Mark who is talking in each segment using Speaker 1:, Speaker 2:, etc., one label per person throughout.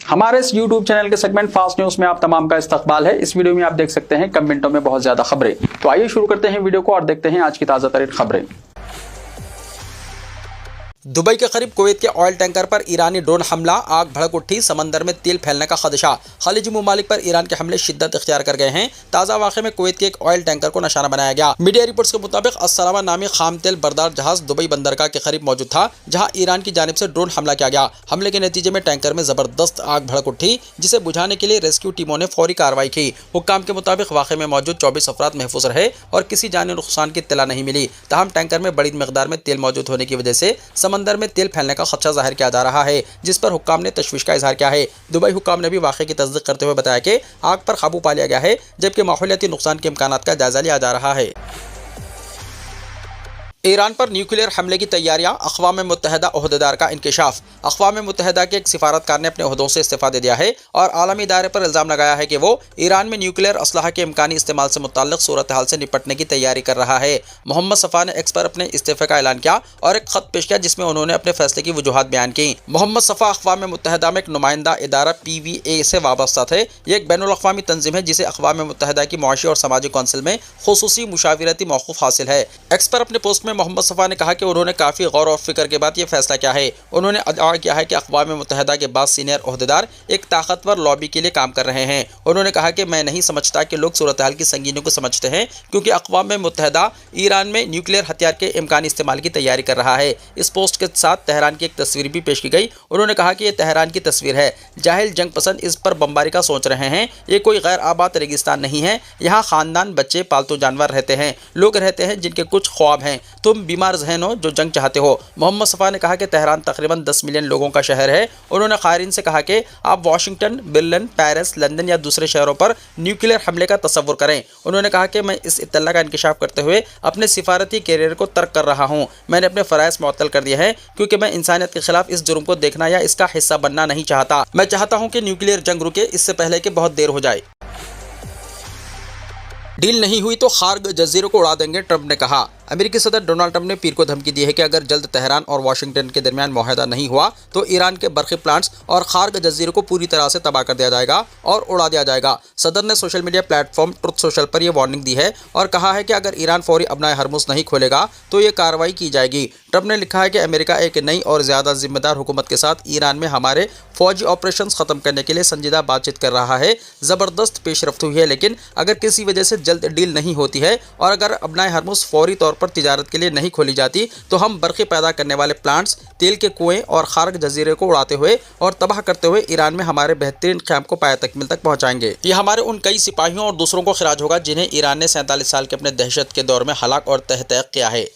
Speaker 1: हमारे इस YouTube channel के सेगमेंट फास्ट न्यूज में आप तमाम का इस्तकबाल है। इस वीडियो में आप देख सकते हैं कम मिनटों में बहुत ज्यादा खबरें। तो आइए शुरू करते हैं वीडियो को और देखते हैं आज की ताजा तरीन खबरें।
Speaker 2: दुबई के करीब कुवैत के ऑयल टैंकर पर ईरानी ड्रोन हमला, आग भड़क उठी, समंदर में तेल फैलने का खदशा। खलीजी ममालिक पर ईरान के हमले शिद्दत इख्तियार कर गए हैं। ताज़ा वाक़े में कुवैत के एक ऑयल टैंकर को निशाना बनाया गया। मीडिया रिपोर्ट्स के मुताबिक अस्सलामा नामी खाम तेल बरदार जहाज दुबई बंदरगाह के करीब मौजूद था, जहां ईरान की जानिब से ड्रोन हमला किया गया। हमले के नतीजे में टैंकर में जबरदस्त आग भड़क उठी, जिसे बुझाने के लिए रेस्क्यू टीमों ने फौरी कार्रवाई की। हुक्काम के मुताबिक वाक़े में मौजूद 24 अफराद महफूज रहे और किसी जानी नुकसान की इत्तला नहीं मिली। ताहम टैंकर में बड़ी मकदार में तेल मौजूद होने की वजह से समंदर में तेल फैलने का खदशा जाहिर किया जा रहा है, जिस पर हुक्काम ने तशवीश का इजहार किया है। दुबई हुक्काम ने भी वाक़े की तस्दीक करते हुए बताया कि आग पर काबू पा लिया गया है, जबकि माहौलियाती नुकसान के इम्कानात का जायजा लिया जा रहा है। ईरान पर न्यूक्लियर हमले की तैयारियां, अक़वाम मुत्तहिदा ओहदेदार का इंकशाफ। अक़वाम मुत्तहिदा के एक सिफारतकार ने अपने ओहदों से इस्तीफ़ा दे दिया है और आलमी इदारे पर इल्ज़ाम लगाया है कि वो ईरान में न्यूक्लियर असलहा के इम्कानी इस्तेमाल से मुताल्लिक़ सूरत हाल से निपटने की तैयारी कर रहा है। मोहम्मद सफ़ा ने एक्स पर अपने इस्तीफ़े का ऐलान किया और एक ख़त पेश किया, जिसमें उन्होंने अपने फैसले की वजूहात बयान की। मोहम्मद सफ़ा अक़वाम मुत्तहिदा में एक नुमाइंदा इदारा PVA से वाबस्ता थे। ये एक बैनुल-अक़वामी तंजीम है जिसे अक़वाम मुत्तहिदा की मुआशी और समाजी कौंसिल में ख़ुसूसी मुशावरती मौक़ूफ़ हासिल है। एक्स पर अपने पोस्ट में मोहम्मद सफ़ा ने कहा कि उन्होंने काफ़ी गौर और फिक्र के बाद ये फैसला किया है। उन्होंने अदआ किया है कि अक़वाम मुत्तहिदा के बाद सीनियर ओहदेदार एक ताकतवर लॉबी के लिए काम कर रहे हैं। उन्होंने कहा कि मैं नहीं समझता कि लोग सूरत हाल की संगीनियों को समझते हैं, क्योंकि अक़वाम मुत्तहिदा ईरान में न्यूक्लियर हथियार के इम्कानी इस्तेमाल की तैयारी कर रहा है। इस पोस्ट के साथ तेहरान की एक तस्वीर भी पेश की गई। उन्होंने कहा कि यह तेहरान की तस्वीर है। जाहिल जंग पसंद इस पर बमबारी का सोच रहे हैं। ये कोई गैर आबाद रेगिस्तान नहीं है। यहाँ ख़ानदान, बच्चे, पालतू जानवर रहते हैं, लोग रहते हैं जिनके कुछ ख्वाब हैं। तुम बीमार ज़हन हो जो जंग चाहते हो। मोहम्मद सफ़ा ने कहा कि तेहरान तकरीबन 10 मिलियन लोगों का शहर है। उन्होंने क़ारीन से कहा कि आप वाशिंगटन, बर्लिन, पेरिस, लंदन या दूसरे शहरों पर न्यूक्लियर हमले का तसव्वुर करें। उन्होंने कहा कि मैं इस इत्तला का इंकशाफ करते हुए अपने सिफारती कैरियर को तर्क कर रहा हूँ। मैंने अपने फ़राइज़ मुअत्तल कर दिए हैं, क्योंकि मैं इंसानियत के खिलाफ इस जुर्म को देखना या इसका हिस्सा बनना नहीं चाहता। मैं चाहता हूँ कि न्यूक्लियर जंग रुके, इससे पहले कि बहुत देर हो जाए। डील नहीं हुई तो खार्ग जजीरे को उड़ा देंगे, ट्रंप ने कहा। अमेरिकी सदर डोनाल्ड ट्रंप ने पीर को धमकी दी है कि अगर जल्द तेहरान और वाशिंगटन के दरमियान मुआहदा नहीं हुआ तो ईरान के बरक़ी प्लांट्स और खार्ग जजीरे को पूरी तरह से तबाह कर दिया जाएगा और उड़ा दिया जाएगा। सदर ने social media platform truth social पर यह वार्निंग दी है और कहा है कि अगर ईरान फौरी अपना हरमुज़ नहीं खोलेगा तो ये कार्रवाई की जाएगी। ट्रंप ने लिखा है कि अमेरिका एक नई और ज़्यादा जिम्मेदार हुकूमत के साथ ईरान में हमारे फौजी ऑपरेशन ख़त्म करने के लिए संजीदा बातचीत कर रहा है। ज़बरदस्त पेशरफ्त हुई है, लेकिन अगर किसी वजह से जल्द डील नहीं होती है और अगर अपना हरमुज़ फौरी तौर पर तिजारत के लिए नहीं खोली जाती तो हम बरक़ी पैदा करने वाले प्लांट्स, तेल के कुएं और खार्ग जजीरे को उड़ाते हुए और तबाह करते हुए ईरान में हमारे बेहतरीन क़याम को पाया तकमील तक पहुँचाएंगे। ये हमारे उन कई सिपाहियों और दूसरों को खिराज होगा जिन्हें ईरान ने 47 साल के अपने दहशत के दौर में हलाक और तहत किया है।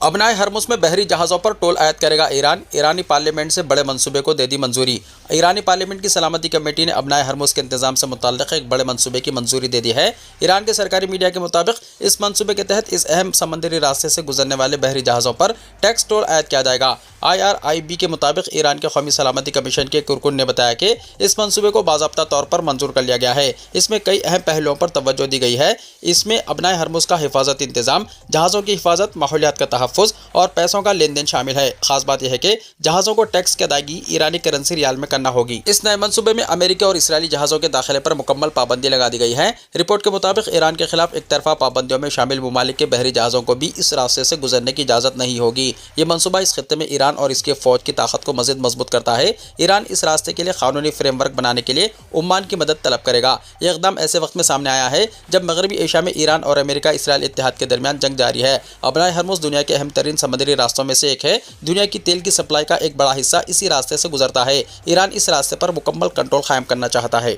Speaker 2: अबनाए हरमुज़ में बहरी जहाज़ों पर टोल आयद करेगा ईरान। ईरानी पार्लियामेंट से बड़े मंसूबे को दे दी मंजूरी। ईरानी पार्लियामेंट की सलामती कमेटी ने अबनाए हरमुज़ के इंतजाम से मुताल्लिक़ एक बड़े मंसूबे की मंजूरी दे दी है। ईरान के सरकारी मीडिया के मुताबिक इस मंसूबे के तहत इस अहम समंदरी रास्ते से गुजरने वाले बहरी जहाज़ों पर टैक्स टोल आयद किया जाएगा। IRIB के मुताबिक ईरान के कौमी सलामती कमीशन के कारकुन ने बताया कि इस मंसूबे को बाज़ाब्ता तौर पर मंजूर कर लिया गया है। इसमें कई अहम पहलुओं पर तवज्जो दी गई है। इसमें अबनाए हरमुज़ का हिफाजती इंतजाम, जहाज़ों की हिफाजत, माहौलियात का तहफ़्फ़ुज़ और पैसों का लेन देन शामिल है। खास बात यह है कि जहाज़ों को टैक्स की अदायगी ईरानी करेंसी रियाल में करना होगी। इस नए मंसूबे में अमेरिकी और इसराइली जहाज़ों के दाखिले पर मुकम्मल पाबंदी लगा दी गई है। रिपोर्ट के मुताबिक ईरान के खिलाफ एक तरफा पाबंदियों में शामिल ममालिक के बहरी जहाज़ों को भी इस रास्ते से गुजरने की इजाज़त नहीं होगी। ये मंसूबा इस खित्ते में ईरान और इसके फ़ौज की ताकत को मज़ीद मजबूत करता है। ईरान इस रास्ते के लिए कानूनी फ्रेमवर्क बनाने के लिए ओमान की मदद तलब करेगा। यह इक़दाम ऐसे वक्त में सामने आया है जब मगरबी एशिया में ईरान और अमेरिका इसराइल इत्तेहाद के दरमियान जंग जारी है। अबनाए हरमुज़ दुनिया के अहम तरीन समुद्री रास्तों में से एक है। दुनिया की तेल की सप्लाई का एक बड़ा हिस्सा इसी रास्ते से गुजरता है। ईरान इस रास्ते पर मुकम्मल कंट्रोल कायम करना चाहता है।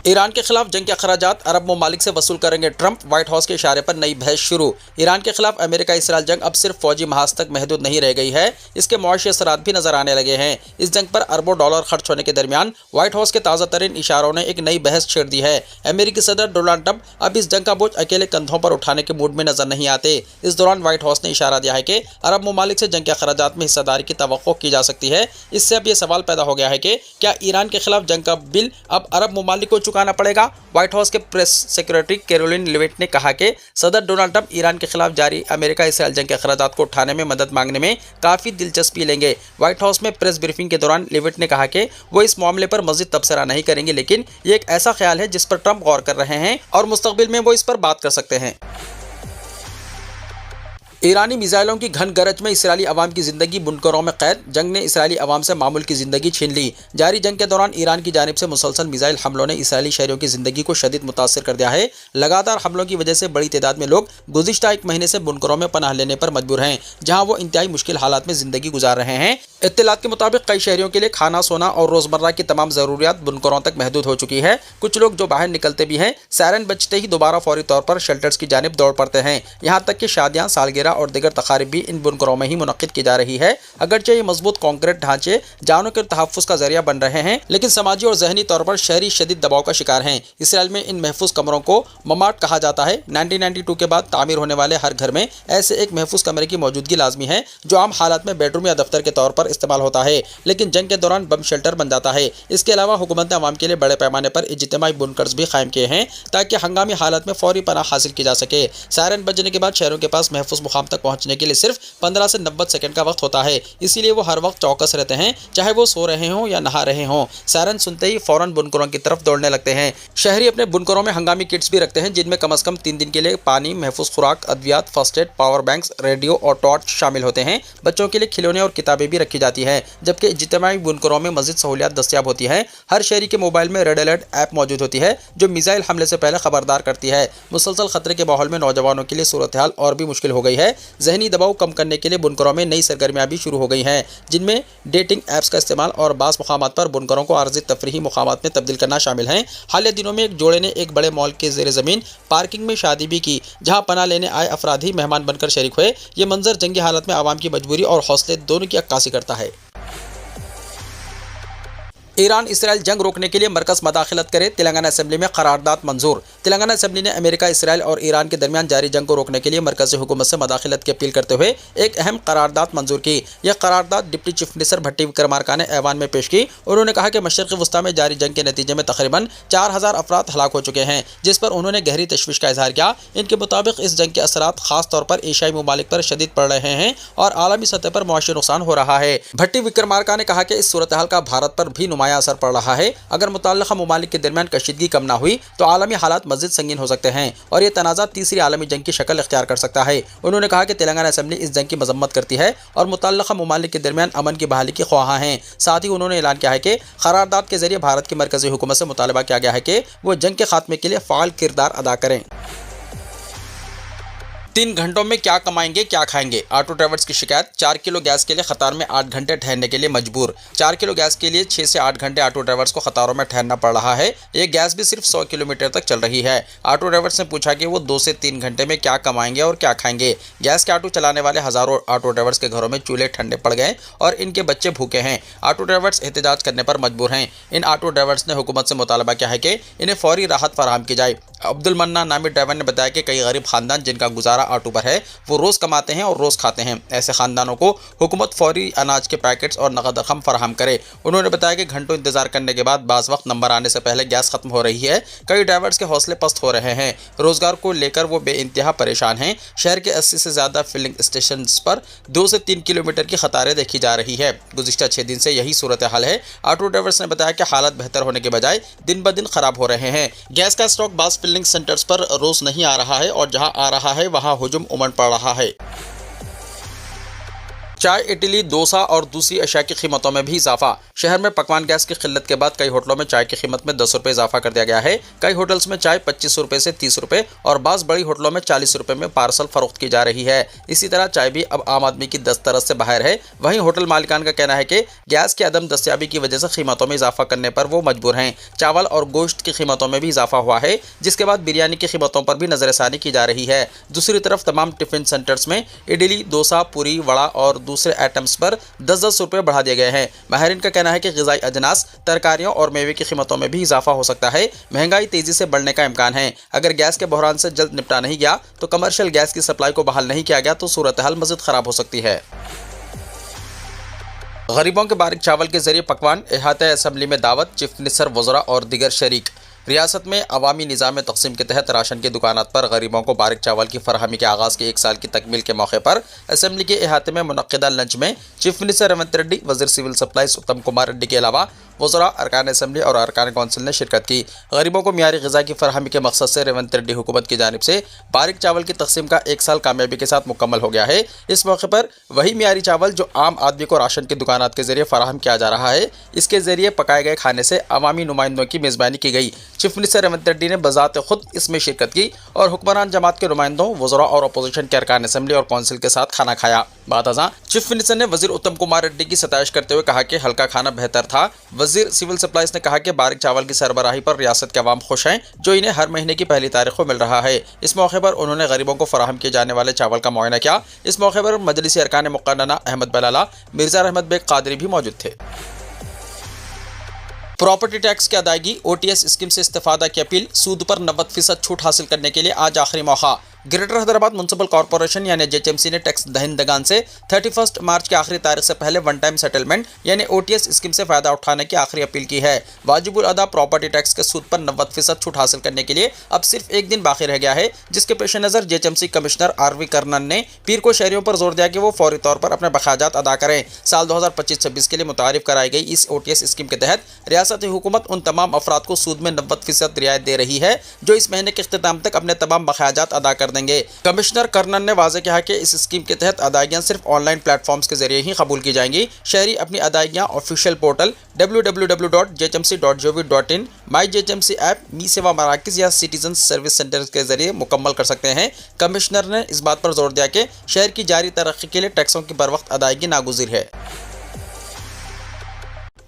Speaker 2: ईरान के खिलाफ जंग के अखराजात अरब ममालिक से वसूल करेंगे ट्रंप, व्हाइट हाउस के इशारे पर नई बहस शुरू। ईरान के खिलाफ अमेरिका इसराइल जंग अब सिर्फ फौजी महाज तक महदूद नहीं रह गई है, इसके मुआशी असरात भी नजर आने लगे हैं। इस जंग पर अरबों डॉलर खर्च होने के दरमियान व्हाइट हाउस के ताज़ा तरीन इशारों ने एक नई बहस छेड़ दी है। अमेरिकी सदर डोनाल्ड ट्रंप अब इस जंग का बोझ अकेले कंधों पर उठाने के मूड में नजर नहीं आते। इस दौरान व्हाइट हाउस ने इशारा दिया है कि अरब ममालिक से जंग के अखराजात में हिस्सेदारी की तवक्को की जा सकती है। इससे अब यह सवाल पैदा हो गया है कि क्या ईरान के खिलाफ जंग का बिल अब अरब ममालिक को चुका चुकाना पड़ेगा। व्हाइट हाउस के प्रेस सेक्रेटरी कैरोलिन लेविट ने कहा कि सदर डोनाल्ड ट्रंप ईरान के खिलाफ जारी अमेरिका इसराइल जंग के अखराजात को उठाने में मदद मांगने में काफी दिलचस्पी लेंगे। व्हाइट हाउस में प्रेस ब्रीफिंग के दौरान लेविट ने कहा कि वो इस मामले पर मजीद तबसरा नहीं करेंगे, लेकिन ये एक ऐसा ख्याल है जिस पर ट्रंप गौर कर रहे हैं और मुस्तकबिल में वो इस पर बात कर सकते हैं। ईरानी मिसाइलों की घन गरज में इसराइली अवाम की जिंदगी बुनकरों में कैद। जंग ने इसराइली अवाम से मामूल की जिंदगी छीन ली। जारी जंग के दौरान ईरान की जानिब से मुसलसल मिसाइल हमलों ने इसराइली शहरियों की जिंदगी को शदीद मुतासर कर दिया है। लगातार हमलों की वजह से बड़ी तादाद में लोग गुज़िश्ता एक महीने से बुनकरों में पनाह लेने पर मजबूर हैं, जहाँ वो इंतहाई मुश्किल हालात में जिंदगी गुजार रहे हैं। इत्तलात के मुताबिक कई शहरियों के लिए खाना, सोना और रोजमर्रा की तमाम जरूरियात बुनकरों तक महदूद हो चुकी है। कुछ लोग जो बाहर निकलते भी हैं, सायरन बजते ही दोबारा फौरी तौर पर शेल्टर्स की जानिब दौड़ पड़ते हैं। यहाँ तक कि शादियाँ, सालगिरह और दीगर तकारीब भी इन बुनकरों में ही मुनक्किद की जा रही है। अगरचे ये मजबूत कॉन्क्रीट ढांचे जानों के तहफ़्फ़ुज़ का जरिया बन रहे हैं, लेकिन समाजी और जहनी तौर पर शहरी शदीद दबाव का शिकार हैं। इसराइल में इन महफूज कमरों को ममाट कहा जाता है। 1992 के बाद तामीर होने वाले हर घर में ऐसे एक महफूज कमरे की मौजूदगी लाजमी है, जो आम हालात में बेडरूम या दफ्तर के तौर पर इस्तेमाल होता है, लेकिन जंग के दौरान बम शेल्टर बन जाता है। इसके अलावा हुकूमत ने अवाम के लिए बड़े पैमाने पर इज्तिमाई बुनकर्स भी कायम किए हैं, ताकि हंगामी हालत में फौरी पनाह हासिल की जा सके। सायरन बजने के बाद शहरों के पास महफूज मुकाम तक पहुंचने के लिए सिर्फ 15 से 90 सेकंड का वक्त होता है, इसीलिए वो हर वक्त चौकस रहते हैं, चाहे वो सो रहे हों या नहा रहे हों। सायरन सुनते ही फौरन बुनकरों की तरफ दौड़ने लगते हैं। शहरी अपने बुनकरों में हंगामी किट्स भी रखते हैं, जिनमें कम से कम 3 दिन के लिए पानी, महफूज खुराक, अद्वियात, first aid, power banks, radio और टॉर्च शामिल होते हैं। बच्चों के लिए खिलौने और किताबें भी रखी जाती है, जबकि इज्तिमाई बुनकरों में मज़ीद सहूलियात दस्तयाब होती है। हर शहरी के मोबाइल में रेड अलर्ट ऐप मौजूद होती है, जो मिसाइल हमले से पहले खबरदार करती है। मुसलसल खतरे के माहौल में नौजवानों के लिए सूरत हाल और भी मुश्किल हो गई है। जहनी दबाव कम करने के लिए बुनकरों में नई सरगर्मियां भी शुरू हो गई हैं, जिनमें डेटिंग ऐप्स का इस्तेमाल और बाज़ मुकामात पर बुनकरों को आर्जी तफरीही मुकामात में तब्दील करना शामिल हैं। हालिया दिनों में एक जोड़े ने एक बड़े मॉल के ज़ेर ज़मीन पार्किंग में शादी भी की, जहां पनाह लेने आए अफराद ही मेहमान बनकर शरीक हुए। ये मंजर जंगी हालत में आवाम की मजबूरी और हौसले दोनों की अक्कासी करता है। ईरान इसराइल जंग रोकने के लिए मरकज़ मदाखिलत करे, तेलंगाना असेंबली में करारदाद मंजूर। तेलंगाना असेंबली ने अमेरिका, इसराइल और ईरान के दरमियान जारी जंग को रोकने के लिए मरकज़ी हुकूमत से मदाखिलत की अपील करते हुए एक अहम करारदाद मंजूर की। यह करारदाद डिप्टी चीफ मिनिस्टर भट्टी विक्रमार्का ने ऐवान में पेश की। उन्होंने कहा कि मशरिक़ी वस्ता में जारी जंग के नतीजे में तकरीबन 4000 अफराद हलाक हो चुके हैं, जिस पर उन्होंने गहरी तशवीश का इजहार किया। इनके मुताबिक इस जंग के असरात खास तौर पर एशियाई ममालिक पर शदीद पड़ रहे हैं और आलमी सतह पर मुआशी नुकसान हो रहा है। भट्टी विक्रमार्का ने कहा कि इस सूरत हाल का भारत पर भी नुमाया असर पड़ रहा है। अगर मुतल्लिक़ा ममालिक के दरमियान कशीदगी कम ना हुई तो आलमी हालात मज़ीद संगीन हो सकते हैं और ये तनाज़ा तीसरी आलमी जंग की शक्ल इख्तियार कर सकता है। उन्होंने कहा कि तेलंगाना असेंबली इस जंग की मजम्मत करती है और मुतल्लिक़ा ममालिक के दरमियान अमन की बहाली की ख्वाहां हैं। साथ ही उन्होंने ऐलान किया है कि करारदाद के जरिए भारत की मरकज़ी हुकूमत से मुतालबा किया गया है कि वो जंग के खात्मे के लिए फ़ाल किरदार अदा करें। 3 घंटों में क्या कमाएंगे क्या खाएंगे, ऑटो ड्राइवर्स की शिकायत। 4 किलो गैस के लिए कतार में 8 घंटे ठहरने के लिए मजबूर। 4 किलो गैस के लिए 6 से 8 घंटे ऑटो ड्राइवर्स को कतारों में ठहरना पड़ रहा है। ये गैस भी सिर्फ 100 किलोमीटर तक चल रही है। ऑटो ड्राइवर्स ने पूछा कि वो 2 से 3 घंटे में क्या कमाएंगे और क्या खाएंगे। गैस के ऑटो चलाने वाले हज़ारों ऑटो ड्राइवर्स के घरों में चूल्हे ठंडे पड़ गए और इनके बच्चे भूखे हैं। ऑटो ड्राइवर्स एहतजाज करने पर मजबूर हैं। इन ऑटो ड्राइवर्स ने हुकूमत से मुतालबा किया है कि इन्हें फौरी राहत फराहम की जाए। अब्दुल मन्ना नामी ड्राइवर ने बताया कि कई गरीब खानदान जिनका गुजारा ऑटो पर है, वो रोज़ कमाते हैं और रोज़ खाते हैं। ऐसे ख़ानदानों को हुकूमत फौरी अनाज के पैकेट्स और नकद रकम फराहम करे। उन्होंने बताया कि घंटों इंतजार करने के बाद बाज़ वक्त नंबर आने से पहले गैस ख़त्म हो रही है। कई ड्राइवर्स के हौसले पस्त हो रहे हैं। रोज़गार को लेकर वो बेइंतहा परेशान हैं। शहर के 80 से ज़्यादा फिलिंग स्टेशन पर 2 से 3 किलोमीटर की कतारें देखी जा रही है। गुज़िश्ता 6 दिन से यही सूरत हाल है। ऑटो ड्राइवर्स ने बताया कि हालत बेहतर होने के बजाय दिन ब दिन ख़राब हो रहे हैं। गैस का स्टॉक बाज़ फिलिंग सेंटर्स पर रोज़ नहीं आ रहा है और जहां आ रहा है वहां हुजूम उमड़ पड़ रहा है। चाय, इडली, डोसा और दूसरी अशिया की कीमतों में भी इजाफा। शहर में पकवान गैस की किल्लत के बाद कई होटलों में चाय की कीमत में 10 रुपये इजाफा कर दिया गया है। कई होटल्स में चाय 25 रुपये से 30 रुपये और बाज़ बड़ी होटलों में 40 रुपये में पार्सल फरोख्त की जा रही है। इसी तरह चाय भी अब आम आदमी की दस्तरस से बाहर है। वहीं होटल मालिकान का कहना है कि गैस की अदम दस्तयाबी की वजह से कीमतों में इजाफा करने पर वो मजबूर हैं। चावल और गोश्त की कीमतों में भी इजाफा हुआ है, जिसके बाद बिरयानी की कीमतों पर भी नज़रसानी की जा रही है। दूसरी तरफ तमाम टिफ़िन सेंटर्स में इडली, डोसा, पूरी, वड़ा और दूसरे आइटम्स 10-10 रुपये बढ़ा दिए गए हैं। माहिरीन का कहना है कि ग़िज़ाई अजनास, तरकारियों और मेवे की कीमतों में भी इजाफा हो सकता है। महंगाई तेज़ी से बढ़ने का इम्कान है। अगर गैस के बहरान से जल्द निपटा नहीं गया तो कमर्शियल गैस की सप्लाई को बहाल नहीं किया गया तो सूरत हाल मज़ीद ख़राब हो सकती है। गरीबों के बारीक चावल के जरिए पकवान, इहाते असेंबली में दावत, चीफ मिनिस्टर, वज़रा और दीगर शरीक। ریاست میں عوامی نظام تقسیم کے تحت راشن کی دکانات پر غریبوں کو باریک چاول کی فراہمی کے آغاز کے 1 سال کی تکمیل کے موقع پر اسمبلی کے احاطے میں منعقدہ لنچ میں چیف منسٹر ریونت ریڈی، وزیر سول سپلائز اتم کمار ریڈی کے علاوہ وزراء، ارکان اسمبلی اور ارکان کونسل نے شرکت کی۔ غریبوں کو معیاری غذا کی فراہمی کے مقصد سے ریونت ریڈی حکومت کی جانب سے باریک چاول کی تقسیم کا 1 سال کامیابی کے ساتھ مکمل ہو گیا ہے۔ اس موقع پر وہی معیاری چاول جو عام آدمی کو راشن کی دکانات کے ذریعے فراہم کیا جا رہا ہے، اس کے ذریعے پکائے گئے کھانے سے عوامی نمائندوں کی میزبانی کی گئی۔ چیف منسٹر ریونت ریڈی نے بذات خود اس میں شرکت کی اور حکمران جماعت کے نمائندوں، وزراء اور اپوزیشن کے ارکان اسمبلی اور کونسل کے ساتھ کھانا کھایا۔ بعد ازاں چیف منسٹر نے وزیر اتم کمار ریڈی کی ستائش کرتے ہوئے کہا کہ ہلکا کھانا بہتر تھا۔ وزیر سول سپلائز نے کہا کہ باریک چاول کی سربراہی پر ریاست کے عوام خوش ہیں، جو انہیں ہر مہینے کی پہلی تاریخ کو مل رہا ہے۔ اس موقع پر انہوں نے غریبوں کو فراہم کیے جانے والے چاول کا معائنہ کیا۔ اس موقع پر مجلسی ارکان مقننہ احمد بلالہ، مرزا رحمت بیگ قادری بھی موجود تھے۔ پراپرٹی ٹیکس کی ادائیگی، OTS اسکیم سے استفادہ کی اپیل، سود پر 90% چھوٹ حاصل کرنے کے لیے آج آخری موقع۔ گریٹر حیدرآباد میونسپل کارپوریشن یعنی JHMC نے ٹیکس دہندگان سے 31 مارچ کی آخری تاریخ سے پہلے ون ٹائم سیٹلمنٹ یعنی OTS اسکیم سے فائدہ اٹھانے کی آخری اپیل کی ہے۔ واجب الادا پراپرٹی ٹیکس کے سود پر 90% چھوٹ حاصل کرنے کے لیے اب صرف 1 دن باقی رہ گیا ہے، جس کے پیش نظر JHMC کمشنر RV کرنن نے پیر کو شہریوں پر زور دیا کہ وہ فوری طور پر اپنے بخراجات ادا کریں۔ سال 2025-26 کے لیے متعارف کرائی گئی اس OTS اسکیم کے تحت ریاستی حکومت ان تمام افراد کو سود میں 90% رعایت دے رہی ہے جو اس مہینے کے اختتام تک اپنے تمام بخراجات ادا کر دیں گے۔ کمشنر کرنن نے واضح کیا کہ اس اسکیم کے تحت ادائیگیاں صرف آن لائن پلیٹ فارمز کے ذریعے ہی قبول کی جائیں گی۔ شہری اپنی ادائیگیاں آفیشیل پورٹل www.jhmc.gov.in، مائی JHMC ایپ، می سیوا مراکز یا سٹیزن سروس سینٹرز کے ذریعے مکمل کر سکتے ہیں۔ کمشنر نے اس بات پر زور دیا کہ شہر کی جاری ترقی کے لیے ٹیکسوں کی بروقت ادائیگی ناگزیر ہے۔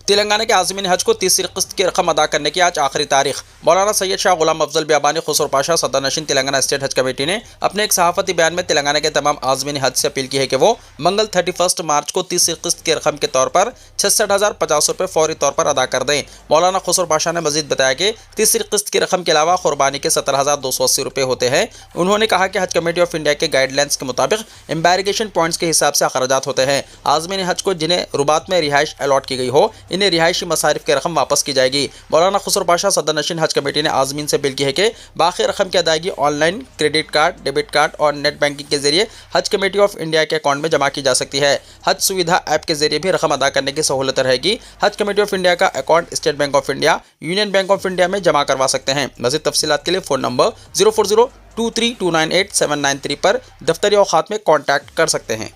Speaker 2: تلنگانہ کے عازمین حج کو تیسری قسط کی رقم ادا کرنے کی آج آخری تاریخ۔ مولانا سید شاہ غلام افضل بیابانی خسرو پاشا، صدر نشین تلنگانہ اسٹیٹ حج کمیٹی نے اپنے ایک صحافتی بیان میں تلنگانہ کے تمام عازمین حج سے اپیل کی ہے کہ وہ منگل 31 مارچ کو تیسری قسط کی رقم کے طور پر 66,050 روپے فوری طور پر ادا کر دیں۔ مولانا خسرو پاشا نے مزید بتایا کہ تیسری قسط کی رقم کے علاوہ قربانی کے 17,280 روپے ہوتے ہیں۔ انہوں نے کہا کہ حج کمیٹی آف انڈیا کے گائیڈ لائنز کے مطابق امبیریگیشن پوائنٹس کے حساب سے اخراجات ہوتے ہیں۔ عازمین حج کو جنہیں رباط میں رہائش الاٹ کی گئی ہو، انہیں رہائشی مصارف کی رقم واپس کی جائے گی۔ مولانا خسرو پاشا، صدر نشین حج کمیٹی نے عازمین سے اپیل کی ہے کہ باقی رقم کی ادائیگی on line, credit card, debit card اور نیٹ بینکنگ کے ذریعے حج کمیٹی آف انڈیا کے اکاؤنٹ میں جمع کی جا سکتی ہے۔ حج سویدھا ایپ کے ذریعے بھی رقم ادا کرنے کی سہولت رہے گی۔ حج کمیٹی آف انڈیا کا account state bank of India, union bank of India میں جمع کروا سکتے ہیں۔ مزید تفصیلات کے لیے فون نمبر 04023298793 پر دفتری اوقات میں کانٹیکٹ کر سکتے ہیں۔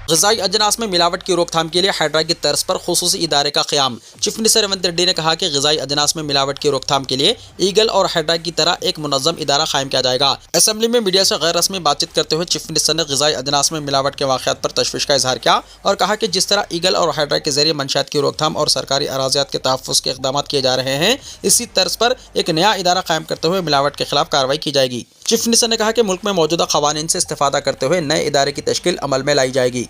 Speaker 2: غذائی اجناس میں ملاوٹ کی روک تھام کے لیے ہائیڈرا کی طرز پر خصوصی ادارے کا قیام۔ چیف منسٹر ریونت ریڈی نے کہا کہ غذائی اجناس میں ملاوٹ کی روک تھام کے لیے ایگل اور ہائیڈرا کی طرح ایک منظم ادارہ قائم کیا جائے گا۔ اسمبلی میں میڈیا سے غیر رسمی بات چیت کرتے ہوئے چیف منسٹر نے غذائی اجناس میں ملاوٹ کے واقعات پر تشویش کا اظہار کیا اور کہا کہ جس طرح ایگل اور ہائیڈرا کے ذریعے منشیات کی روک تھام اور سرکاری اراضیات کے تحفظ کے اقدامات کیے جا رہے ہیں، اسی طرز پر ایک نیا ادارہ قائم کرتے ہوئے ملاوٹ کے خلاف کارروائی کی جائے گی۔ چیف منسٹر نے کہا کہ ملک میں موجودہ قوانین سے استفادہ کرتے ہوئے نئے ادارے کی تشکیل عمل میں لائی جائے گی۔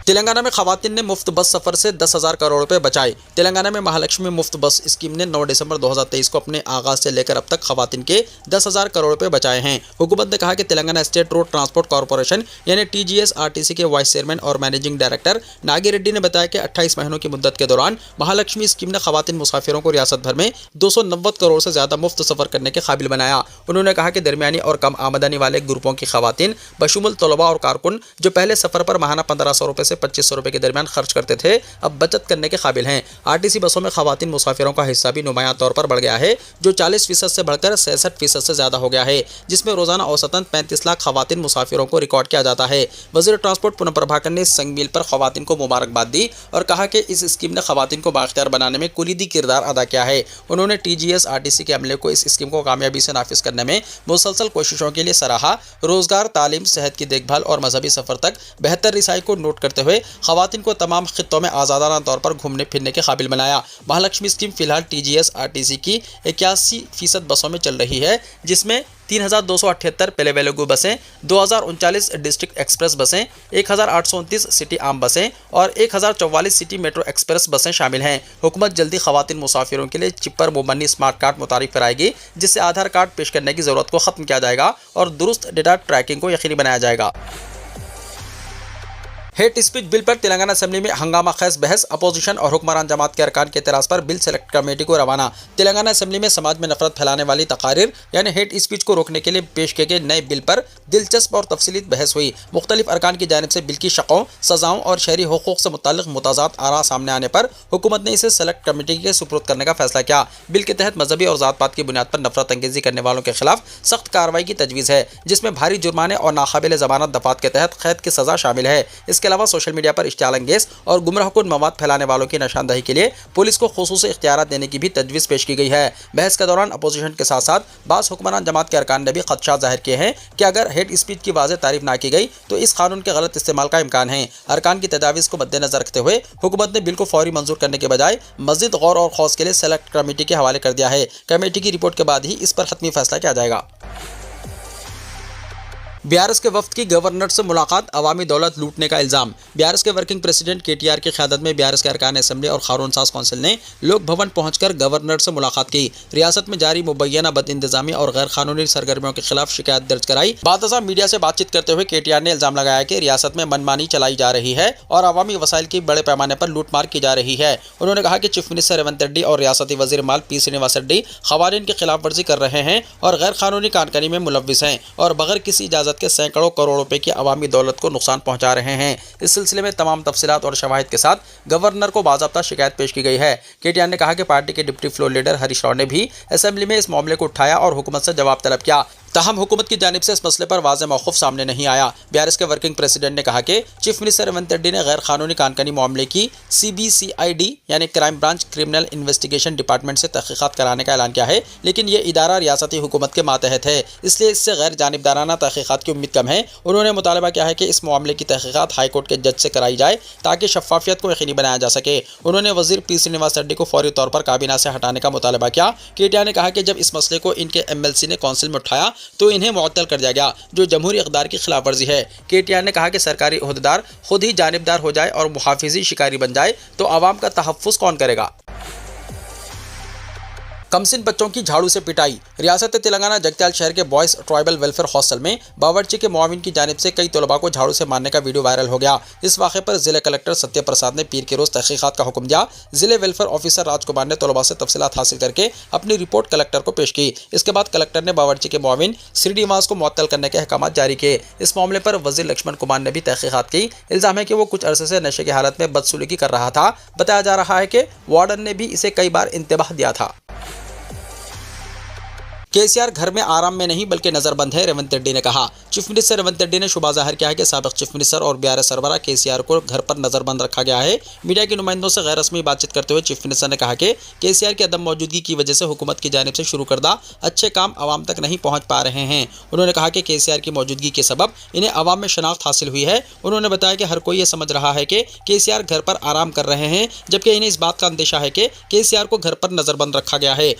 Speaker 2: تلنگانہ میں خواتین نے مفت بس سفر سے 10,000 کروڑ روپے بچائے۔ تلنگانہ میں مہالکشمی مفت بس اسکیم نے 9 دسمبر 2023 کو اپنے آغاز سے لے کر اب تک خواتین کے 10,000 کروڑ روپے بچائے ہیں۔ حکومت نے کہا کہ Telangana state road transport corporation یعنی TGS-RTC کے وائس چیئرمین اور مینیجنگ ڈائریکٹر ناگی ریڈی نے بتایا کہ 28 مہینوں کی مدت کے دوران مہالکشمی اسکیم نے خواتین مسافروں کو ریاست بھر میں 290 کروڑ سے زیادہ مفت سفر کرنے کے قابل بنایا۔ انہوں نے کہا کہ درمیانی اور کم آمدنی والے گروپوں کی خواتین بشمول طلباء اور کارکن جو پہلے سفر پر ماہانہ 1,500 روپے سے 2,500 روپے کے درمیان خرچ کرتے تھے، اب بچت کرنے کے قابل ہیں۔ RTC بسوں میں خواتین مسافروں کا حصہ بھی نمایاں طور پر بڑھ گیا ہے، جو 40% سے بڑھ کر 66% سے زیادہ ہو گیا ہے، جس میں روزانہ اوسطاً 35 لاکھ خواتین مسافروں کو ریکارڈ کیا جاتا ہے۔ وزیر ٹرانسپورٹ پونم پربھاکر نے اس سنگ میل پر خواتین کو مبارکباد دی اور کہا کہ اس اسکیم نے خواتین کو بااختیار بنانے میں کلیدی کردار ادا کیا ہے۔ انہوں نے TGS-RTC کے عملے کو اس اسکیم کو کامیابی سے نافذ کرنے میں مسلسل کوششوں کے لیے سراہا۔ روزگار، تعلیم، صحت کی دیکھ بھال اور مذہبی سفر تک بہتر رسائی کو نوٹ کرتے ہوئے خواتین کو تمام خطوں میں آزادانہ طور پر گھومنے پھرنے کے قابل بنایا۔ مہالکشمی اسکیم فی الحال TGS-RTC کی 81% بسوں میں چل رہی ہے، جس میں 3,278 پہلے ویلوگو بسیں، 2,039 ڈسٹرکٹ ایکسپریس بسیں، 1,829 سٹی عام بسیں اور 1,044 سٹی میٹرو ایکسپریس بسیں شامل ہیں۔ حکومت جلدی خواتین مسافروں کے لیے چپ پر مبنی اسمارٹ کارڈ متعارف کرائے گی، جس سے آدھار کارڈ پیش کرنے کی ضرورت کو ختم کیا جائے گا اور درست ڈیٹا ٹریکنگ کو یقینی بنایا جائے گا۔ हेट स्पीच बिल पर तेलंगाना असेंबली में हंगामा खेज बहस, अपोजिशन और हुक्मरान जमात के अरकान के एतराज़ पर बिल सेलेक्ट कमेटी को रवाना। तेलंगाना असेंबली में समाज में नफरत फैलाने वाली तकारीर यानी हेट स्पीच को रोकने के लिए पेश किए गए नए बिल पर दिलचस्प और तफसीली बहस हुई। मुख्तलिफ अरकान की जानिब से बिल की शक़ों, सज़ाओं और शहरी हुकूक़ से मुताल्लिक़ मुताज़ात आरा सामने आने पर हुकूमत ने इसे सेलेक्ट कमेटी के सुपुर्द करने का फैसला किया। बिल के तहत मजहबी और ज़ात पात की बुनियाद पर नफरत अंगेज़ी करने वालों के खिलाफ सख्त कार्रवाई की तजवीज़ है, जिसमें भारी जुर्माने और नाकाबिल ज़मानत दफ़ात के तहत कैद की सज़ा शामिल है। इसके अलावा सोशल मीडिया पर इश्तियाल अंगेज़ और गुमराहकुन मवाद फैलाने वालों की निशानदही के लिए पुलिस को खुसूसी इख्तियारात देने की भी तजवीज़ पेश की गई है। बहस के दौरान अपोजिशन के साथ साथ बाज़ हुक्मरान जमात के अरकान ने भी खदशात ज़ाहिर किए हैं कि अगर हेट स्पीच की वाज़ेह तारीफ ना की गई तो इस कानून के गलत इस्तेमाल का इम्कान है। अरकान की तजावीज़ को मद्देनजर रखते हुए हुकूमत ने बिल को फौरी मंजूर करने के बजाय मज़ीद गौर और खौज के लिए सेलेक्ट कमेटी के हवाले कर दिया है। कमेटी की रिपोर्ट के बाद ही इस पर हतमी फैसला किया जाएगा। बीआरएस के वफ्द की गवर्नर से मुलाकात, अवामी दौलत लूटने का इल्ज़ाम। बीआरएस के वर्किंग प्रेसिडेंट केटीआर की क़यादत में बीआरएस के अरकान असेंबली और कानून साज कौंसिल ने लोक भवन पहुंचकर गवर्नर से मुलाकात की। रियासत में जारी मुबैना बदइंतजामी और गैर कानूनी सरगर्मियों के खिलाफ शिकायत दर्ज कराई। बादशाह मीडिया से बातचीत करते हुए केटीआर ने इल्ज़ाम लगाया कि रियासत में मनमानी चलाई जा रही है और अवामी वसाइल की बड़े पैमाने पर लूटमार की जा रही है। उन्होंने कहा कि चीफ मिनिस्टर रेवंत रेड्डी और रियासती वज़ीर माल पी श्रीनिवास रेड्डी क़वानीन की खिलाफ वर्जी कर रहे हैं और गैर कानूनी कानकनी में मुलव्विस हैं और बगैर किसी इजाज़त के सैकड़ों करोड़ रुपए की अवामी दौलत को नुकसान पहुंचा रहे हैं। इस सिलसिले में तमाम तफसीलात और शवाहिद के साथ गवर्नर को बाज़ाब्ता शिकायत पेश की गई है। केटीआर ने कहा कि पार्टी के deputy floor leader Harish Rao ने भी असेंबली में इस मामले को उठाया और हुकूमत से जवाब तलब किया, ताहम हुकूमत की जानिब से इस मसले पर वाज़ेह मौक़िफ़ सामने नहीं आया। बीआरएस के वर्किंग प्रेसिडेंट ने कहा कि चीफ मिनिस्टर रेवंत रेड्डी ने गैर कानूनी कानकनी मामले की CBCID यानी crime branch criminal investigation department से तहक़ीक़ात कराने का ऐलान किया है, लेकिन ये इदारा रियासती हुकूमत के मातहत है, इसलिए इससे गैर जानिबदाराना तहक़ीक़ात की उम्मीद कम है। उन्होंने मुतालबा किया है कि इस मामले की तहक़ीक़ात हाई कोर्ट के जज से कराई जाए ताकि शफ़ाफ़ियत को यकीनी बनाया जा सके। उन्होंने वज़ीर पी श्रीनिवास रेड्डी को फौरी तौर पर काबीना से हटाने का मुतालबा किया। केटीआर ने कहा कि जब इस मसले को इनके MLC ने कौंसिल में उठाया तो इन्हें मुअत्तल कर दिया गया, जो जमहूरी इक़दार की खिलाफ वर्जी है। केटीआर ने कहा कि सरकारी ओहदेदार खुद ही जानिबदार हो जाए और मुहाफ़िज़ी शिकारी बन जाए तो आवाम का तहफ़्फ़ुज़ कौन करेगा। कमसिन बच्चों की झाड़ू से पिटाई। रियासत तेलंगाना जगत्याल शहर के बॉयज़ ट्राइबल वेलफेयर हॉस्टल में बावर्ची के मुआविन की जानिब से कई तलबा को झाड़ू से मारने का वीडियो वायरल हो गया। इस वाक़े पर ज़िला कलेक्टर सत्य प्रसाद ने पीर के रोज़ तहक़ीक़ात का हुक्म दिया। ज़िले वेलफेयर ऑफिसर राजकुमार ने तलबा से तफसीलात हासिल करके अपनी रिपोर्ट कलेक्टर को पेश की। इसके बाद कलेक्टर ने बावर्ची के मुआविन श्रीनिवास को मुअत्तल करने के अहकाम जारी किए। इस मामले पर वज़ीर लक्ष्मण कुमार ने भी तहक़ीक़ात की। इल्ज़ाम है कि वो कुछ अरसे से नशे की हालत में बदसलूकी कर रहा था। बताया जा रहा है कि वार्डन ने भी इसे कई बार इंतबाह दिया था। केसीआर घर में आराम में नहीं बल्कि नज़रबंद है, रेवंत रेड्डी ने कहा। चीफ मिनिस्टर रेवंत रेड्डी ने शुबा ज़ाहिर किया है कि साबिक़ चीफ मिनिस्टर और बीआरएस सरबराह केसीआर को घर पर नज़रबंद रखा गया है। मीडिया के नुमाइंदों से गैर रस्मी बातचीत करते हुए चीफ मिनिस्टर ने कहा कि केसीआर की अदम मौजूदगी की वजह से हुकूमत की जानिब से शुरू करदा अच्छे काम आवाम तक नहीं पहुँच पा रहे हैं। उन्होंने कहा कि केसीआर की मौजूदगी के सबब इन्हें आवाम में शनाख्त हासिल हुई है। उन्होंने बताया कि हर कोई ये समझ रहा है कि केसीआर घर पर आराम कर रहे हैं, जबकि इन्हें इस बात का अंदेशा है कि केसीआर को घर पर नज़रबंद रखा गया है।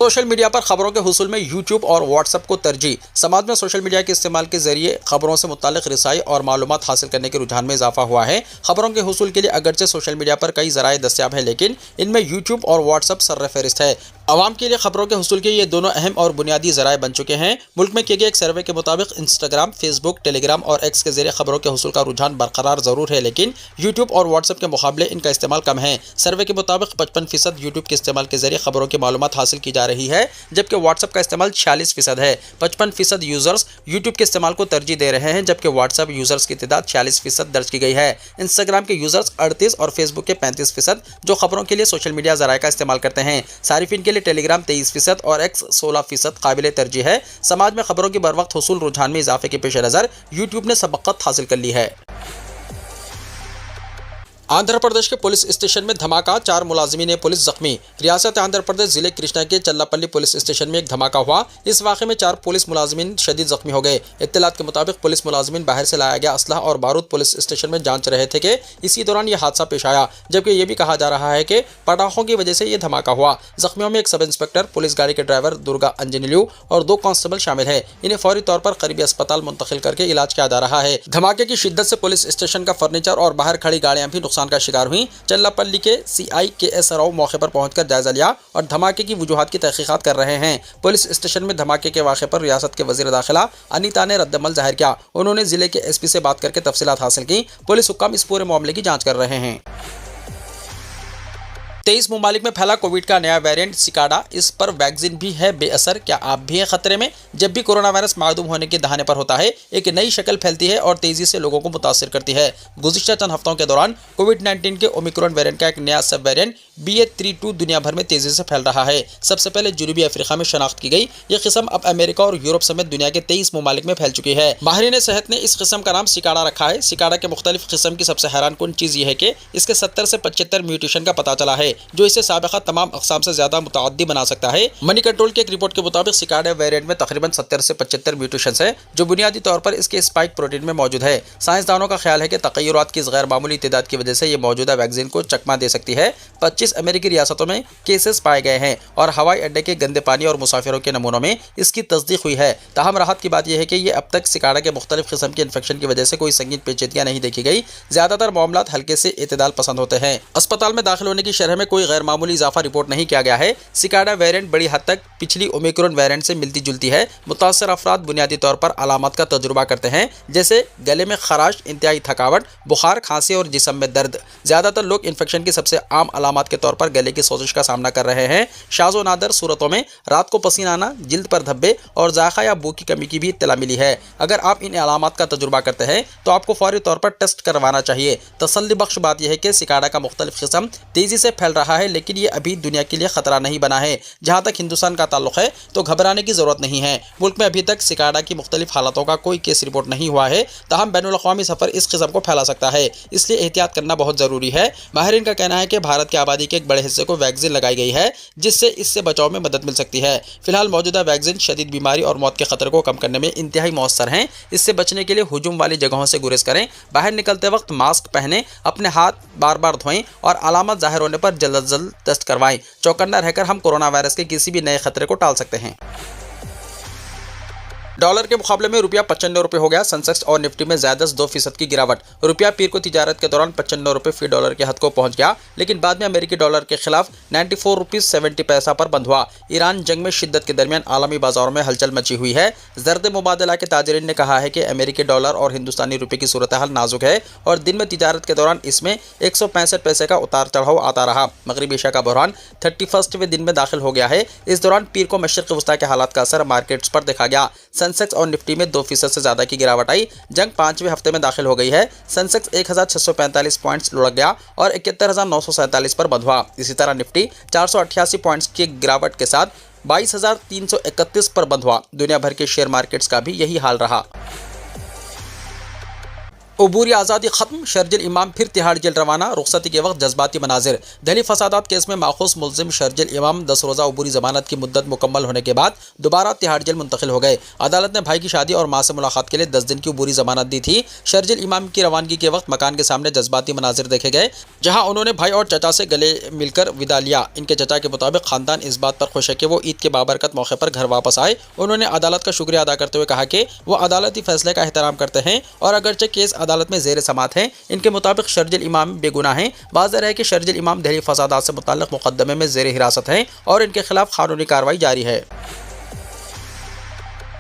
Speaker 2: सोशल मीडिया पर खबरों के हुसूल में यूट्यूब और व्हाट्सएप को तरजीह। समाज में सोशल मीडिया के इस्तेमाल के जरिए खबरों से मुताल्लिक़ रिसाई और मालूमात हासिल करने के रुझान में इजाफा हुआ है। खबरों के हुसूल के लिए अगरचे सोशल मीडिया पर कई ज़राए दस्तियाब हैं, लेकिन इनमें यूट्यूब और व्हाट्सएप सर्रफ़हरिस्त है। आवाम के लिए खबरों के हुसूल के ये दोनों अहम और बुनियादी ज़राए बन चुके हैं। मुल्क में किए गए एक सर्वे के मुताबिक इंस्टाग्राम, फेसबुक, टेलीग्राम और एक्स के जरिए खबरों के हुसूल का रुझान बरकरार ज़रूर है, लेकिन यूट्यूब और व्हाट्सएप के मुकाबले इनका इस्तेमाल कम है। सर्वे के मुताबिक 55% यूट्यूब के इस्तेमाल के जरिए खबरों की मालूमात हासिल की जा रही है, जबकि व्हाट्सएप का इस्तेमाल 46% है। 55% यूज़र्स यूट्यूब के इस्तेमाल को तरजीह दे रहे हैं, जबकि व्हाट्सएप यूज़र्स की तादाद 46% दर्ज की गई है। इंस्टाग्राम के यूज़र्स 38 और फेसबुक के 35% जो खबरों के लिए सोशल मीडिया ज़राए का इस्तेमाल करते हैं। सारिफिन के लिए टेलीग्राम 23% और एक्स 16% काबिल तरजीह है। समाज में खबरों की बर वक्त हुसूल रुझान में इजाफे के पेश नज़र यूट्यूब ने सबक़त हासिल कर ली है। आंध्र प्रदेश के पुलिस स्टेशन में धमाका, 4 मुलाजिमीन पुलिस जख्मी। रियासत आंध्र प्रदेश जिले कृष्णा के चल्लापल्ली पुलिस स्टेशन में एक धमाका हुआ। इस वाक़े में 4 पुलिस मुलाजिमीन शदीद जख्मी हो गए। इत्तलात के मुताबिक पुलिस मुलाजिमीन बाहर से लाया गया असलहा और बारूद पुलिस स्टेशन में जांच रहे थे कि इसी दौरान यह हादसा पेश आया, जबकि यह भी कहा जा रहा है कि पटाखों की वजह से यह धमाका हुआ। जख्मियों में एक सब इंस्पेक्टर, पुलिस गाड़ी के ड्राइवर दुर्गा अंजनिलू और 2 कांस्टेबल शामिल है। इन्हें फौरी तौर पर करीबी अस्पताल मुंतकिल करके इलाज किया जा रहा है। धमाके की शिद्दत से पुलिस स्टेशन का फर्नीचर और बाहर खड़ी गाड़ियां भी नुकसान نقصان کا شکار ہوئی۔ چلپلی کے CI KS راؤ موقع پر پہنچ کر جائزہ لیا اور دھماکے کی وجوہات کی تحقیقات کر رہے ہیں۔ پولیس اسٹیشن میں دھماکے کے واقعے پر ریاست کے وزیر داخلہ انیتا نے رد عمل ظاہر کیا۔ انہوں نے ضلع کے SP سے بات کر کے تفصیلات حاصل کی۔ پولیس حکام اس پورے معاملے کی جانچ کر رہے ہیں۔ 23 ممالک میں پھیلا کووڈ کا نیا ویریئنٹ سکاڈا، اس پر ویکسین بھی ہے بے اثر، کیا آپ بھی ہیں خطرے میں؟ جب بھی کورونا وائرس معدوم ہونے کے دہانے پر ہوتا ہے، ایک نئی شکل پھیلتی ہے اور تیزی سے لوگوں کو متاثر کرتی ہے۔ گزشتہ چند ہفتوں کے دوران کووڈ-19 کے اومیکرون ویریئنٹ کا ایک نیا سب ویریئنٹ BA.32 دنیا بھر میں تیزی سے پھیل رہا ہے۔ سب سے پہلے جنوبی افریقہ میں شناخت کی گئی یہ قسم اب امریکہ اور یورپ سمیت دنیا کے 23 ممالک میں پھیل چکی ہے۔ ماہرین صحت نے اس قسم کا نام سکاڈا رکھا ہے۔ سکاڈا کے مختلف قسم کی سب سے حیران کن چیز یہ ہے کہ اس کے 70 سے 75 میوٹیشن کا پتہ چلا ہے، جو اسے سابقہ تمام اقسام سے زیادہ متعدی بنا سکتا ہے۔ منی کنٹرول کی ایک رپورٹ کے مطابق سکاڈا ویریئنٹ میں تقریباً 70 سے 75 میوٹیشنز ہیں، جو بنیادی طور پر اس کے اسپائک پروٹین میں موجود ہے۔ سائنسدانوں کا خیال ہے کہ تغیرات کی اس غیر معمولی تعداد کی وجہ سے یہ موجودہ ویکسین کو چکما دے سکتی ہے۔ 25 امریکی ریاستوں میں کیسز پائے گئے ہیں اور ہوائی اڈے کے گندے پانی اور مسافروں کے نمونوں میں اس کی تصدیق ہوئی ہے۔ تاہم راحت کی بات یہ ہے کہ یہ اب تک سکاڈا کے مختلف قسم کے انفیکشن کی وجہ سے کوئی سنگین پیچیدگیاں نہیں دیکھی گئی۔ زیادہ تر معاملات ہلکے سے اعتدال پسند ہوتے ہیں۔ اسپتال میں داخل ہونے کی شرح میں کوئی غیر معمولی اضافہ رپورٹ نہیں کیا گیا ہے۔ سکاڈا ویریئنٹ بڑی حد تک پچھلی اومیکرون ویریئنٹ سے ملتی جلتی ہے۔ متاثر افراد بنیادی طور پر علامات کا تجربہ کرتے ہیں، جیسے گلے میں خراش، انتہائی تھکاوٹ، بخار، کھانسی اور جسم میں درد۔ زیادہ تر لوگ انفیکشن کی سب سے عام علامات کے طور پر گلے کی سوزش کا سامنا کر رہے ہیں۔ شاذ و نادر صورتوں میں رات کو پسینہ آنا، جلد پر دھبے اور ذائقہ یا بو کی کمی کی بھی اطلاع ملی ہے۔ اگر آپ ان علامات کا تجربہ کرتے ہیں تو آپ کو فوری طور پر ٹیسٹ کروانا چاہیے۔ تسلی بخش بات یہ ہے کہ سکاڈا کا مختلف قسم تیزی سے پھیل رہا ہے، لیکن یہ ابھی دنیا کے لیے خطرہ نہیں بنا ہے۔ جہاں تک ہندوستان کا تعلق ہے تو گھبرانے کی ضرورت نہیں ہے۔ ملک میں ابھی تک سکاڈا کی مختلف حالتوں کا کوئی کیس رپورٹ نہیں ہوا ہے، تاہم بین الاقوامی سفر اس قسم کو پھیلا سکتا ہے، اس لیے احتیاط کرنا بہت ضروری ہے۔ ماہرین کا کہنا ہے کہ بھارت کی آبادی کے ایک بڑے حصے کو ویکسین لگائی گئی ہے، جس سے اس سے بچاؤ میں مدد مل سکتی ہے۔ فی الحال موجودہ ویکسین شدید بیماری اور موت کے خطرے کو کم کرنے میں انتہائی مؤثر ہیں۔ اس سے بچنے کے لیے ہجوم والی جگہوں سے گریز کریں، باہر نکلتے وقت ماسک پہنیں، اپنے ہاتھ بار بار دھوئیں اور علامات ظاہر ہونے پر جلد از جلد ٹیسٹ کروائیں۔ چوکنا رہ کر ہم کورونا وائرس کے کسی بھی نئے خطرے کو ٹال سکتے ہیں۔ ڈالر کے مقابلے میں روپیہ 95 روپے ہو گیا۔ سنسیکس اور نفٹی میں زائدہ 2% کی گراوٹ۔ روپیہ پیر کو تجارت کے دوران 95 روپے فی ڈالر کے حد کو پہنچ گیا، لیکن بعد میں امریکی ڈالر کے خلاف 94 روپیز 70 پیسہ پر بند ہوا۔ ایران جنگ میں شدت کے درمیان عالمی بازاروں میں ہلچل مچی ہوئی ہے۔ زرد مبادلہ کے تاجرین نے کہا ہے کہ امریکی ڈالر اور ہندوستانی روپے کی صورتحال نازک ہے اور دن میں تجارت کے دوران اس میں 165 پیسے کا اتار چڑھاؤ آتا رہا۔ مغربی ایشیا کا بحران 31ویں دن میں داخل ہو گیا ہے۔ اس دوران پیر کو مشرق وسطیٰ کے حالات کا اثر مارکیٹس پر دیکھا گیا۔ سنسیکس اور نفٹی میں 2% سے زیادہ کی گراوٹ آئی۔ جنگ 5ویں ہفتے میں داخل ہو گئی ہے۔ سنسیکس 1645 پوائنٹس لڑک گیا اور 71,947 پر بند ہوا۔ اسی طرح نفٹی 488 پوائنٹس کی گراوٹ کے ساتھ 22,331 پر بند ہوا۔ دنیا بھر کے شیئر مارکیٹس کا بھی یہی حال رہا۔ عبوری آزادی ختم، شرجیل امام پھر تہاڑ جیل روانہ، رخصتی کے وقت جذباتی مناظر۔ دہلی فسادات کیس میں ماخوذ ملزم شرجیل امام 10 روزہ عبوری ضمانت کی مدت مکمل ہونے کے بعد دوبارہ تہاڑ جیل منتقل ہو گئے۔ عدالت نے بھائی کی شادی اور ماں سے ملاقات کے لیے 10 دن کی عبوری ضمانت دی تھی۔ شرجیل امام کی روانگی کے وقت مکان کے سامنے جذباتی مناظر دیکھے گئے، جہاں انہوں نے بھائی اور چچا سے گلے مل کر وداع لیا۔ ان کے چچا کے مطابق خاندان اس بات پر خوش ہے کہ وہ عید کے بابرکت موقع پر گھر واپس آئے۔ انہوں نے عدالت کا شکریہ ادا کرتے ہوئے کہا کہ وہ عدالتی فیصلے کا احترام کرتے ہیں اور اگرچہ کیس عدالت میں زیر سماعت ہے، ان کے مطابق شرجیل امام بے گناہ ہیں۔ واضح ہے کہ شرجیل امام دہلی فسادات سے متعلق مقدمے میں زیر حراست ہیں اور ان کے خلاف قانونی کارروائی جاری ہے۔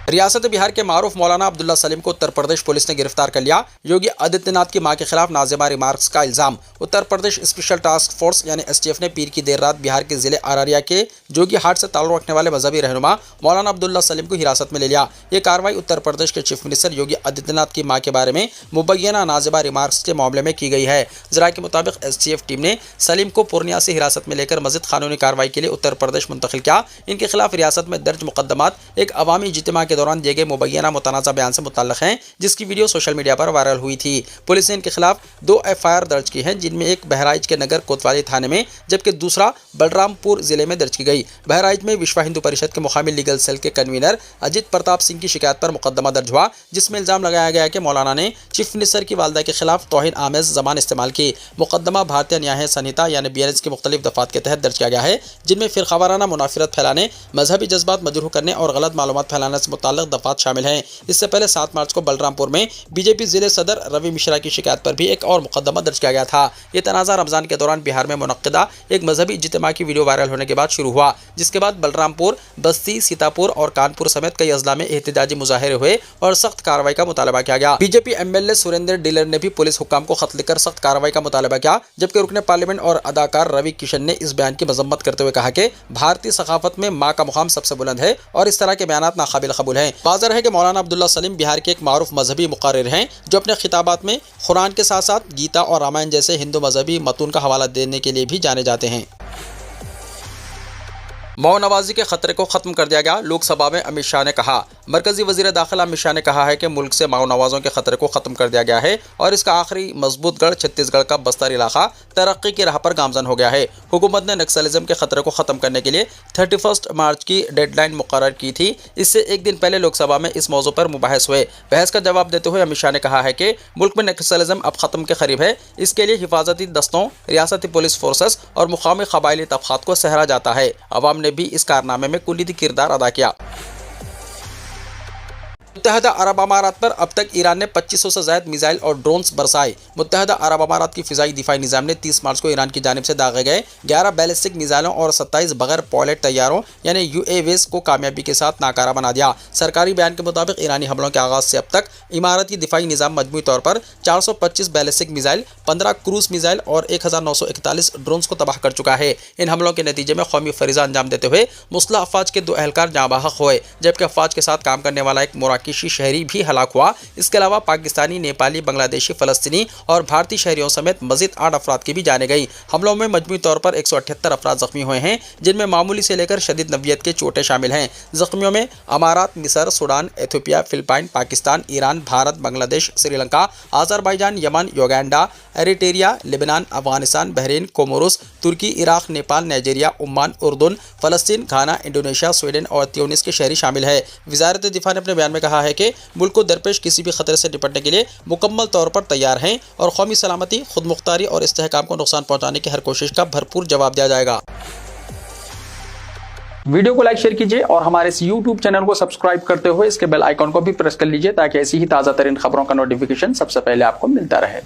Speaker 2: ریاست بہار کے معروف مولانا عبداللہ سلیم کو اتر پردیش پولیس نے گرفتار کر لیا۔ یوگی آدتیہ ناتھ کی ماں کے خلاف نازیبہ ریمارکس کا الزام۔ Uttar Pradesh special task force یعنی STF نے پیر کی دیر رات بہار کے ضلع ارریہ کے جوگی ہاٹ سے تعلق رکھنے والے مذہبی رہنما مولانا عبداللہ سلیم کو حراست میں لے لیا۔ یہ کارروائی اتر پردیش کے چیف منسٹر یوگی آدتیہ ناتھ کی ماں کے بارے میں مبینہ نازیبہ ریمارکس کے معاملے میں کی گئی ہے۔ ذرائع کے مطابق STF ٹیم نے سلیم کو پورنیہ سے حراست میں لے کر مزید قانونی کارروائی کے لیے اتر پردیش منتقل کیا۔ ان کے خلاف ریاست میں درج مقدمات ایک عوامی اجتماع کے دوران دیے گئے مبینہ متنازع بیان سے متعلق ہیں، جس کی ویڈیو سوشل میڈیا پر وائرل ہوئی تھی۔ پولیس نے ان کے خلاف 2 FIR درج کی ہیں، جن میں ایک بہرائچ کے نگر کوتوالی تھانے میں جبکہ دوسرا بلرام پور ضلع میں درج کی گئی۔ بہرائچ میں وشوا ہندو پریشد کے مقامی لیگل سیل کے کنوینر اجیت پرتاپ سنگھ کی شکایت پر مقدمہ درج ہوا، جس میں الزام لگایا گیا کہ مولانا نے چیف منسٹر کی والدہ کے خلاف توہین آمیز زبان استعمال کی۔ مقدمہ بھارتیہ نیائے سنہتا یعنی BNS کی مختلف دفعات کے تحت درج کیا گیا ہے، جن میں فرقہ وارانہ منافرت پھیلانے، مذہبی جذبات مجروح کرنے اور غلط معلومات پھیلانے سے متعلق دفعات شامل ہیں۔ اس سے پہلے 7 مارچ کو بلرام پور میں بی جے پی ضلع صدر روی مشرا کی شکایت پر بھی ایک اور مقدمہ درج کیا گیا تھا۔ یہ تنازع رمضان کے دوران بہار میں منعقدہ ایک مذہبی اجتماع کی ویڈیو وائرل ہونے کے بعد شروع ہوا، جس کے بعد بلرام پور، بستی، سیتاپور اور کانپور سمیت کئی اضلاع میں احتجاجی مظاہرے ہوئے اور سخت کارروائی کا مطالبہ کیا گیا۔ B J P M L A Surinder ڈیلر نے بھی پولیس حکام کو خط لکھ کر سخت کارروائی کا مطالبہ کیا، جبکہ رکن پارلیمنٹ اور اداکار روی کشن نے اس بیان کی مذمت کرتے ہوئے کہا کہ بھارتی ثقافت میں ماں کا مقام سب سے بلند ہے اور اس طرح کے بیانات ناقابل قبول ہیں۔ واضح ہے کہ مولانا عبداللہ سلیم بہار کے ایک معروف مذہبی مقرر ہیں جو اپنے خطابات میں قرآن کے ساتھ ساتھ گیتا اور رامائن جیسے ہندو مذہبی متون کا حوالہ دینے کے لیے بھی جانے جاتے ہیں۔ مئو نوازی کے خطرے کو ختم کر دیا گیا، لوک سبھا میں امت شاہ نے کہا۔ مرکزی وزیر داخلہ امت شاہ نے کہا ہے کہ ملک سے مئو نوازوں کے خطرے کو ختم کر دیا گیا ہے اور اس کا آخری مضبوط گڑھ چھتیس گڑھ کا بستر علاقہ ترقی کی راہ پر گامزن ہو گیا ہے۔ حکومت نے نکسلزم کے خطرے کو ختم کرنے کے لیے 31 مارچ کی ڈیڈ لائن مقرر کی تھی۔ اس سے ایک دن پہلے لوک سبھا میں اس موضوع پر مباحث ہوئے۔ بحث کا جواب دیتے ہوئے امت شاہ نے کہا ہے کہ ملک میں نکسلزم اب ختم کے قریب ہے۔ اس کے لیے حفاظتی دستوں، ریاستی پولیس فورسز اور مقامی قبائلی طبقات کو سہرا جاتا ہے۔ عوام نے بھی اس کارنامے میں کلیدی کردار ادا کیا۔ متحدہ عرب امارات پر اب تک ایران نے 2500 سے زائد میزائل اور ڈرونز برسائے۔ متحدہ عرب امارات کی فضائی دفاعی نظام نے 30 مارچ کو ایران کی جانب سے داغے گئے 11 بیلسٹک میزائلوں اور 27 بغیر پائلٹ طیاروں یعنی یو اے ویز کو کامیابی کے ساتھ ناکارہ بنا دیا۔ سرکاری بیان کے مطابق ایرانی حملوں کے آغاز سے اب تک اماراتی دفاعی نظام مجموعی طور پر 425 بیلسٹک میزائل، 15 کروز میزائل اور 1941 ڈرونز کو تباہ کر چکا ہے۔ ان حملوں کے نتیجے میں قومی فریضہ انجام دیتے ہوئے مسلح افواج کے 2 اہلکار جاں بحق ہوئے، جبکہ افواج کے ساتھ کام کرنے والا ایک مراکشی شہری بھی ہلاک ہوا۔ اس کے علاوہ پاکستانی، نیپالی، بنگلہ دیشی، فلسطینی اور بھارتی شہریوں سمیت مزید 8 افراد کی بھی جانیں گئی۔ حملوں میں مجموعی طور پر 178 افراد زخمی ہوئے ہیں، جن میں معمولی سے لے کر شدید نوعیت کے چوٹیں شامل ہیں۔ زخمیوں میں امارات، مصر، Sudan, Ethiopia, Philippines, Pakistan, Iran, Bharat, Bangladesh, Sri Lanka, Azerbaijan, Yemen, Uganda, Eritrea, لبنان، Afghanistan, Bahrain, Comoros, Turkey, Iraq, Nepal, Nigeria, Oman, اردن، فلسطین، گھانا، انڈونیشیا، سویڈن اور تیونس کے شہری شامل ہیں۔ وزارت دفاع نے اپنے بیان میں کہا ہے کہ ملک کو درپیش کسی بھی خطرے سے نپٹنے کے لیے مکمل طور پر تیار ہیں اور قومی سلامتی، خود مختاری اور استحکام کو نقصان پہنچانے کی ہر کوشش کا بھرپور جواب دیا جائے گا۔
Speaker 1: ویڈیو کو لائک شیئر کیجیے اور ہمارے اس YouTube چینل کو سبسکرائب کرتے ہوئے اس کے بیل آئیکن کو بھی پریس کر لیجیے تاکہ ایسی ہی تازہ ترین خبروں کا نوٹیفیکیشن سب سے پہلے آپ کو ملتا رہے۔